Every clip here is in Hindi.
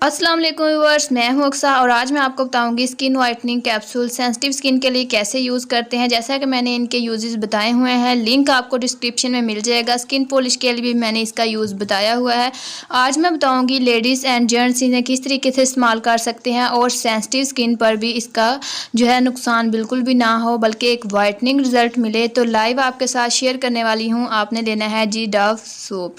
अस्सलाम वालेकुम व्यूअर्स, मैं हूं अक्सा और आज मैं आपको बताऊंगी skin whitening capsule sensitive skin के लिए कैसे यूज़ करते हैं। जैसा कि मैंने इनके यूजेस बताए हुए हैं, लिंक आपको डिस्क्रिप्शन में मिल जाएगा। स्किन पॉलिश के लिए भी मैंने इसका यूज़ बताया हुआ है। आज मैं बताऊंगी लेडीज़ एंड जेंट्स इन्हें किस तरीके से इस्तेमाल कर सकते हैं और सेंसिटिव स्किन पर भी इसका जो है नुकसान बिल्कुल भी ना हो, बल्कि एक वाइटनिंग रिजल्ट मिले। तो लाइव आपके साथ शेयर करने वाली हूँ। आपने लेना है जी डव सोप।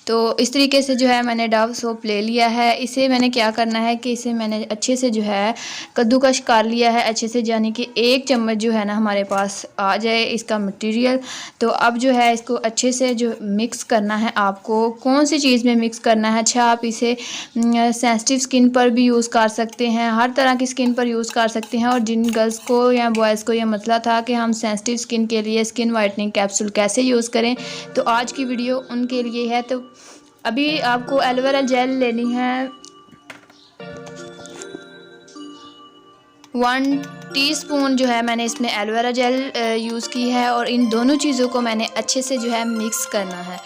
तो इस तरीके से जो है मैंने डव सोप ले लिया है। इसे मैंने क्या करना है कि इसे मैंने अच्छे से जो है कद्दूकश कर लिया है अच्छे से, यानी कि 1 चम्मच जो है ना हमारे पास आ जाए इसका मटेरियल। तो अब जो है इसको अच्छे से जो मिक्स करना है, आपको कौन सी चीज़ में मिक्स करना है। अच्छा, आप इसे सेंसिटिव स्किन पर भी यूज़ कर सकते हैं, हर तरह की स्किन पर यूज़ कर सकते हैं। और जिन गर्ल्स को या बॉयज़ को यह मसला था कि हम सेंसिटिव स्किन के लिए स्किन वाइटनिंग कैप्सूल कैसे यूज़ करें, तो आज की वीडियो उनके लिए है। तो अभी आपको एलोवेरा जेल लेनी है 1 टीस्पून जो है मैंने इसमें एलोवेरा जेल यूज़ की है और इन दोनों चीज़ों को मैंने अच्छे से जो है मिक्स करना है।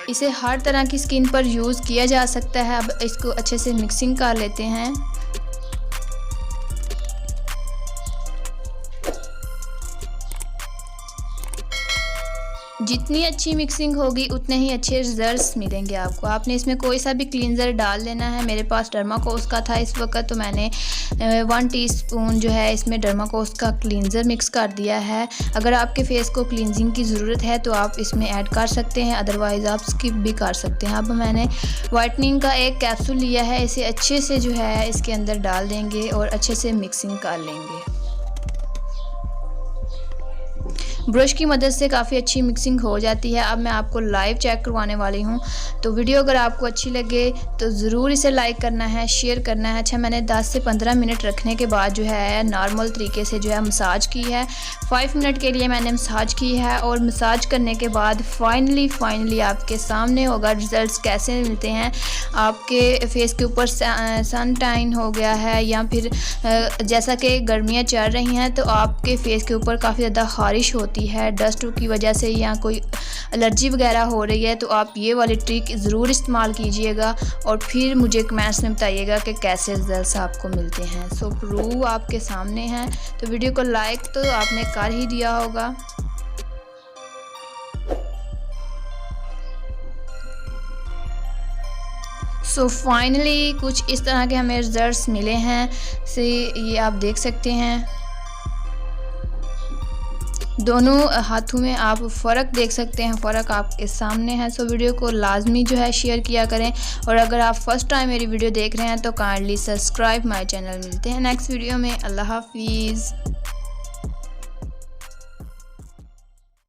इसे हर तरह की स्किन पर यूज़ किया जा सकता है। अब इसको अच्छे से मिक्सिंग कर लेते हैं। जितनी अच्छी मिक्सिंग होगी उतने ही अच्छे रिजल्ट्स मिलेंगे आपको। आपने इसमें कोई सा भी क्लींजर डाल लेना है। मेरे पास डर्माकोस का था इस वक्त, तो मैंने 1 टीस्पून जो है इसमें डर्माकोस का क्लींजर मिक्स कर दिया है। अगर आपके फेस को क्लींजिंग की ज़रूरत है तो आप इसमें ऐड कर सकते हैं, अदरवाइज़ आप स्किप भी कर सकते हैं। अब मैंने वाइटनिंग का एक कैप्सूल लिया है, इसे अच्छे से जो है इसके अंदर डाल देंगे और अच्छे से मिक्सिंग कर लेंगे। ब्रश की मदद से काफ़ी अच्छी मिक्सिंग हो जाती है। अब मैं आपको लाइव चेक करवाने वाली हूँ। तो वीडियो अगर आपको अच्छी लगे तो ज़रूर इसे लाइक करना है, शेयर करना है। अच्छा, मैंने 10 से 15 मिनट रखने के बाद जो है नॉर्मल तरीके से जो है मसाज की है। 5 मिनट के लिए मैंने मसाज की है और मसाज करने के बाद फाइनली आपके सामने होगा रिज़ल्ट कैसे मिलते हैं। आपके फेस के ऊपर सन टाइन हो गया है या फिर जैसा कि गर्मियाँ चल रही हैं तो आपके फेस के ऊपर काफ़ी ज़्यादा ख़ारिश होती है डस्ट की वजह से या कोई एलर्जी वगैरह हो रही है, तो आप ये वाली ट्रिक ज़रूर इस्तेमाल कीजिएगा और फिर मुझे कमेंट्स में बताइएगा कि कैसे रिजल्ट्स आपको मिलते हैं। सो प्रूव आपके सामने हैं। तो वीडियो को लाइक तो आपने कर ही दिया होगा। सो फाइनली कुछ इस तरह के हमें रिजल्ट्स मिले हैं। से ये आप देख सकते हैं, दोनों हाथों में आप फ़र्क देख सकते हैं, फ़र्क आपके सामने है। सो वीडियो को लाजमी जो है शेयर किया करें और अगर आप फर्स्ट टाइम मेरी वीडियो देख रहे हैं तो काइंडली सब्सक्राइब माय चैनल। मिलते हैं नेक्स्ट वीडियो में। अल्लाह हाफिज़।